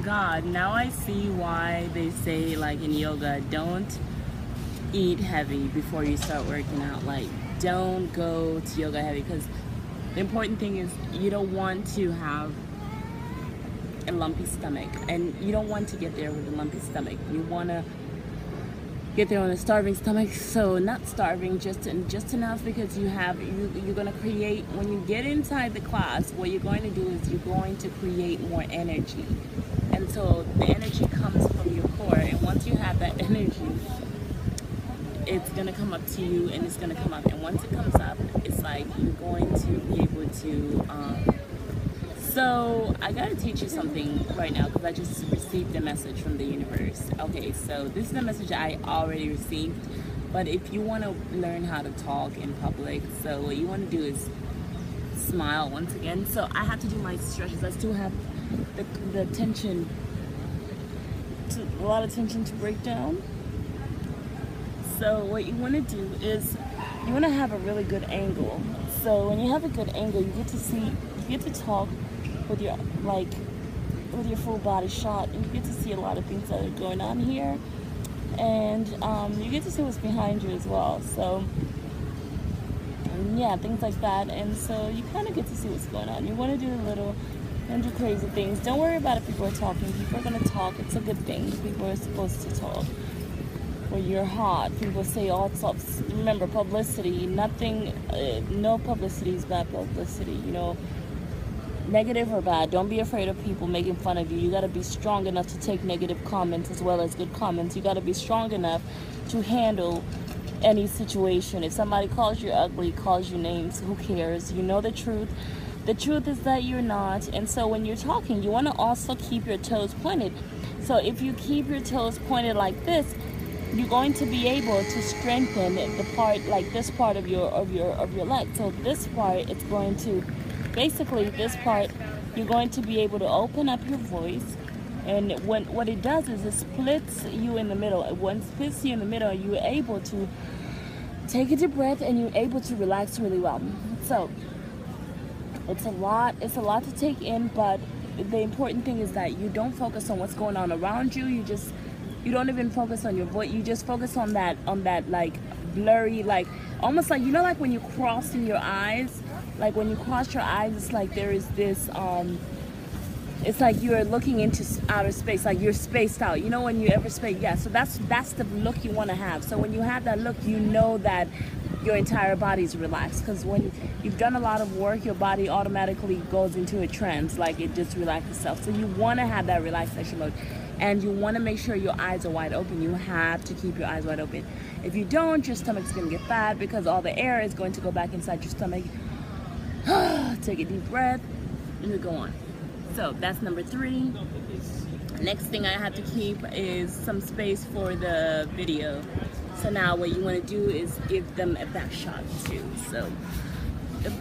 God, now I see why they say, like in yoga, don't eat heavy before you start working out. Like, don't go to yoga heavy, because the important thing is you don't want to have a lumpy stomach, and you don't want to get there with a lumpy stomach. You want to get there on a starving stomach. So not starving, just enough, because you're going to create, when you get inside the class, what you're going to do is you're going to create more energy. And so the energy comes from your core, and once you have that energy, it's going to come up to you, and it's going to come up, and once it comes up, it's like you're going to be able to so I gotta teach you something right now, because I just received a message from the universe. Okay, so this is a message I already received, but if you want to learn how to talk in public, so what you want to do is smile once again. So I have to do my stretches. I still have the tension, a lot of tension to break down. So what you want to do is you want to have a really good angle. So when you have a good angle, you get to talk with your full body shot, and you get to see a lot of things that are going on here, and you get to see what's behind you as well. So yeah, things like that. And so you kind of get to see what's going on. You want to do do crazy things. Don't worry about if people are talking. People are going to talk. It's a good thing. People are supposed to talk. When you're hot, people say all sorts. Remember, publicity, nothing, no publicity is bad publicity, you know, negative or bad. Don't be afraid of people making fun of you. You got to be strong enough to take negative comments as well as good comments. You got to be strong enough to handle any situation. If somebody calls you ugly, calls you names, who cares? You know the truth. The truth is that you're not. And so when you're talking, you want to also keep your toes pointed. So if you keep your toes pointed like this, you're going to be able to strengthen the part, like this part of your leg. So this part, it's going to, basically this part, you're going to be able to open up your voice, and what it does is it splits you in the middle. When it splits you in the middle, you're able to take a deep breath, and you're able to relax really well. So it's a lot to take in, but the important thing is that you don't focus on what's going on around you. You don't even focus on your voice. You just focus on that like blurry, like almost like, you know, like when you cross in your eyes, like when you cross your eyes, it's like there is this it's like you're looking into outer space, like you're spaced out, you know, when you ever space. Yeah, so that's the look you want to have. So when you have that look, you know that your entire body's relaxed, because when you've done a lot of work, your body automatically goes into a trance, like it just relaxes itself. So you want to have that relaxation mode, and you want to make sure your eyes are wide open. You have to keep your eyes wide open. If you don't, your stomach's going to get fat, because all the air is going to go back inside your stomach. Take a deep breath, and we go on. So that's number 3. Next thing I have to keep is some space for the video. So now what you want to do is give them a back shot too. So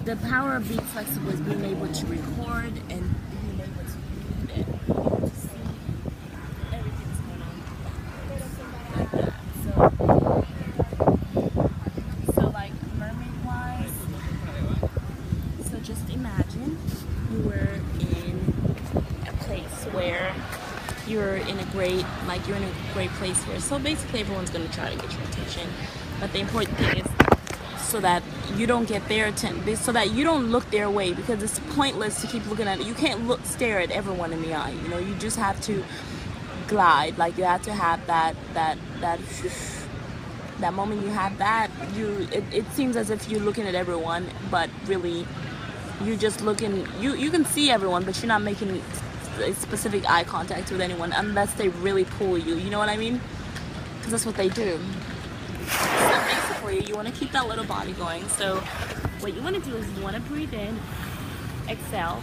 the power of being flexible is being able to record and being able to read it, being able to see everything that's going on like that. So like mermaid wise, so just imagine you were in a place where you're in a great place where, so basically everyone's going to try to get your attention, but the important thing is so that you don't get their attention, so that you don't look their way, because it's pointless to keep looking at it. You can't stare at everyone in the eye, you know. You just have to glide, like you have to have that moment. You have that, it seems as if you're looking at everyone, but really you're just looking, you can see everyone, but you're not making a specific eye contact with anyone unless they really pull you, you know what I mean? Because that's what they do. So basically you want to keep that little body going. So what you want to do is you want to breathe in, exhale,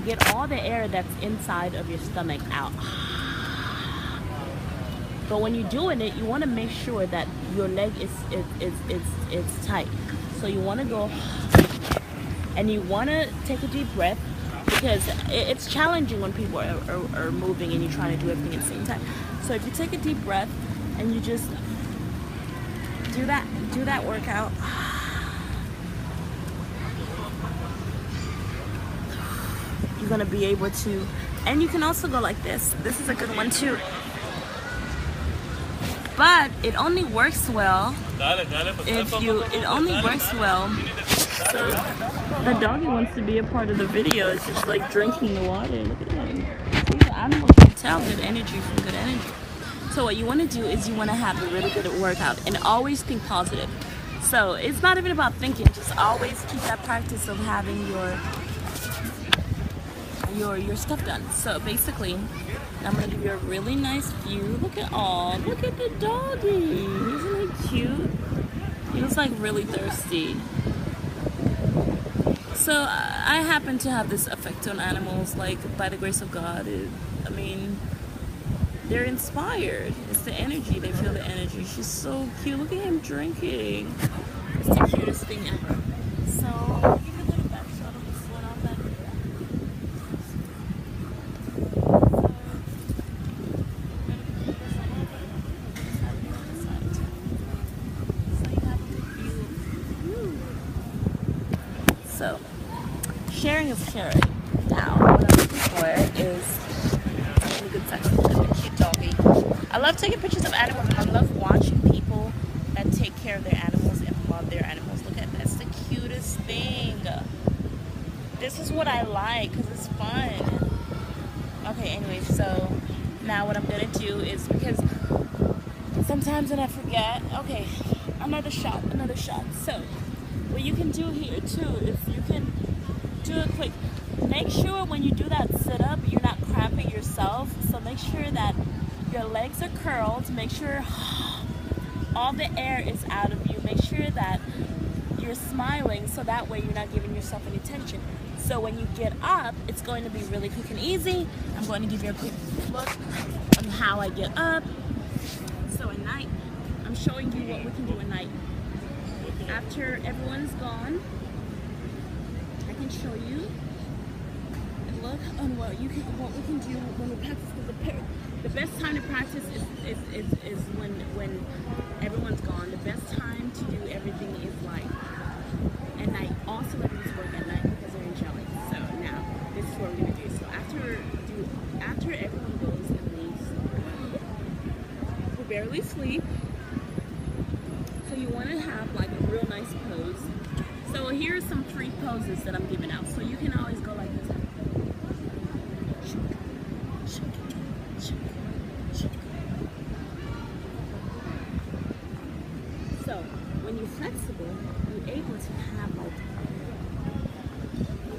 get all the air that's inside of your stomach out. But when you're doing it, you want to make sure that your leg is tight. So you want to go, and you want to take a deep breath, because it's challenging when people are moving and you're trying to do everything at the same time. So if you take a deep breath and you just do that workout, you're gonna be able to, and you can also go like this. This is a good one too. But it only works well if you, it only works well. So the doggy wants to be a part of the video. It's just like drinking the water. Look at him. See, the animal can tell good energy from good energy. So what you want to do is you want to have a really good workout and always think positive. So it's not even about thinking, just always keep that practice of having your stuff done. So basically, I'm gonna give you a really nice view. Look at the doggy. Isn't he cute? He looks like really thirsty. So I happen to have this effect on animals, like by the grace of God. I mean, they're inspired. It's the energy. They feel the energy. She's so cute. Look at him drinking. It's the cutest thing ever. So I'll give you a little back shot of what's going on back here. So sharing is caring. Now, what I'm looking for is a good sex. Look at the cute doggy. I love taking pictures of animals. I love watching people that take care of their animals and love their animals. Look at this, the cutest thing. This is what I like because it's fun. Okay, anyway, so now what I'm gonna do is, because sometimes when I forget, okay, another shot. So what you can do here too is you can do it quick. Make sure when you do that sit-up, you're not cramping yourself. So make sure that your legs are curled. Make sure all the air is out of you. Make sure that you're smiling, so that way you're not giving yourself any tension. So when you get up, it's going to be really quick and easy. I'm going to give you a quick look on how I get up. So at night, I'm showing you what we can do at night. After everyone's gone, I can show you and look on what we can do when we practice. The best time to practice is when everyone's gone. The best time to do everything is like at night. Also, let these work at night because they're angelic. So now this is what we're gonna do. So after everyone goes and leaves, we barely sleep. So you want to have like a real nice pose. So here are some free poses that I'm giving out. So you can always go like this. So when you're flexible, you're able to have like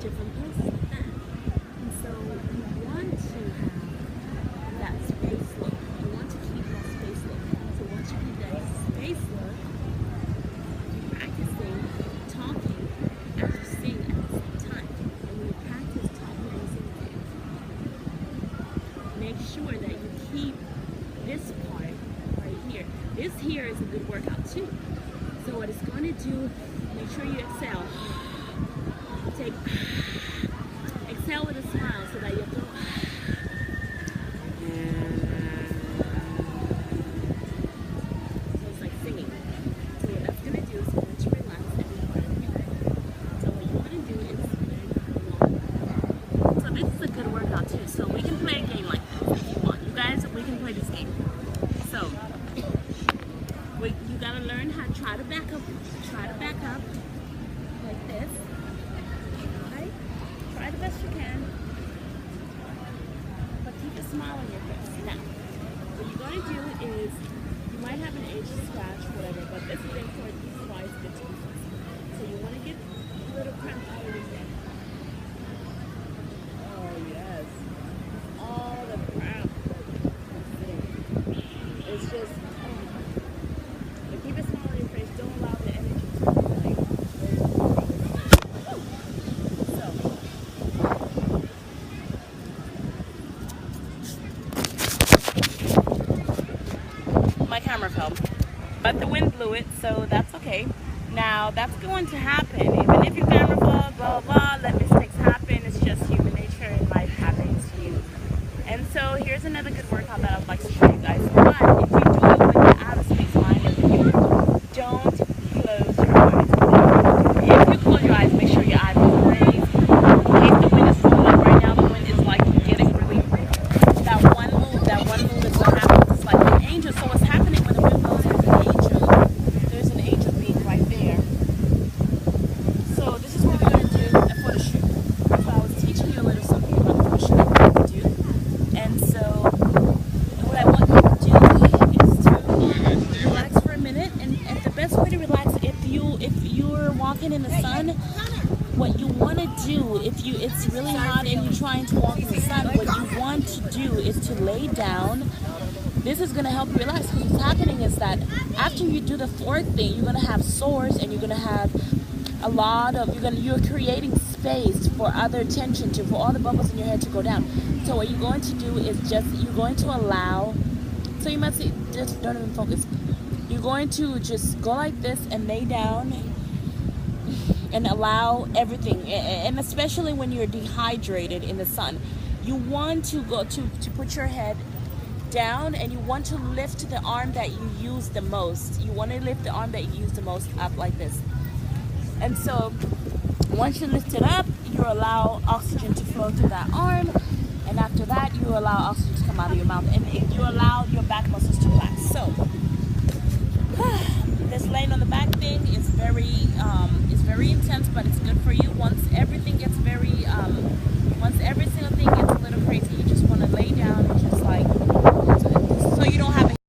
different poses like that. And so you want to have that space look. You want to keep that space look. So once you keep that space look, practicing talking as you sing at the same time. And when you practice talking and singing, make sure that you keep this part right here. This here is a good workout too. So what it's going to do, make sure you exhale. Exhale with a smile so that your throat. So it's like singing. So what that's going to do is going to relax every part of your head. So what you want to do is learn. So this is a good workout too. So we can play a game like this if you want. You guys, we can play this game. So you gotta learn how to try to back up like this. Right? Try the best you can, but keep a smile on your face. Now, what you're gonna do is, you might have an itch, scratch, whatever, but this is important. This is why it's good to be flexible. So you want to get a little cramp out of your neck. Oh yes, all the cramp. It's just. Keep a smile on your face. Don't allow the energy to like. So my camera fell, but the wind blew it, so that's okay. Now that's going to happen. Even if your camera falls, blah blah, let mistakes happen. It's just human nature, and life happens to you. And so here's another good workout that I'd like to show you guys. But if you do it when you're out of space mind, don't close your eyes. If you close your eyes, make sure your eyes are raised. In case the wind is blowing up right now, the wind if you it's really hot and you're trying to walk in the sun, what you want to do is to lay down. This is going to help you relax, because what's happening is that after you do the fourth thing, you're going to have sores, and you're going to have a lot of, you're creating space for other tension for all the bubbles in your head to go down. So what you're going to do is you're going to allow, so you might say, just don't even focus. You're going to just go like this and lay down and allow everything, and especially when you're dehydrated in the sun, you want to go to put your head down, and you want to lift the arm that you use the most. You want to lift the arm that you use the most up like this. And so once you lift it up, you allow oxygen to flow through that arm, and after that you allow oxygen to come out of your mouth, and you allow your back muscles to relax. So this laying on the back thing is very intense, but it's good for you. Once every single thing gets a little crazy, you just want to lay down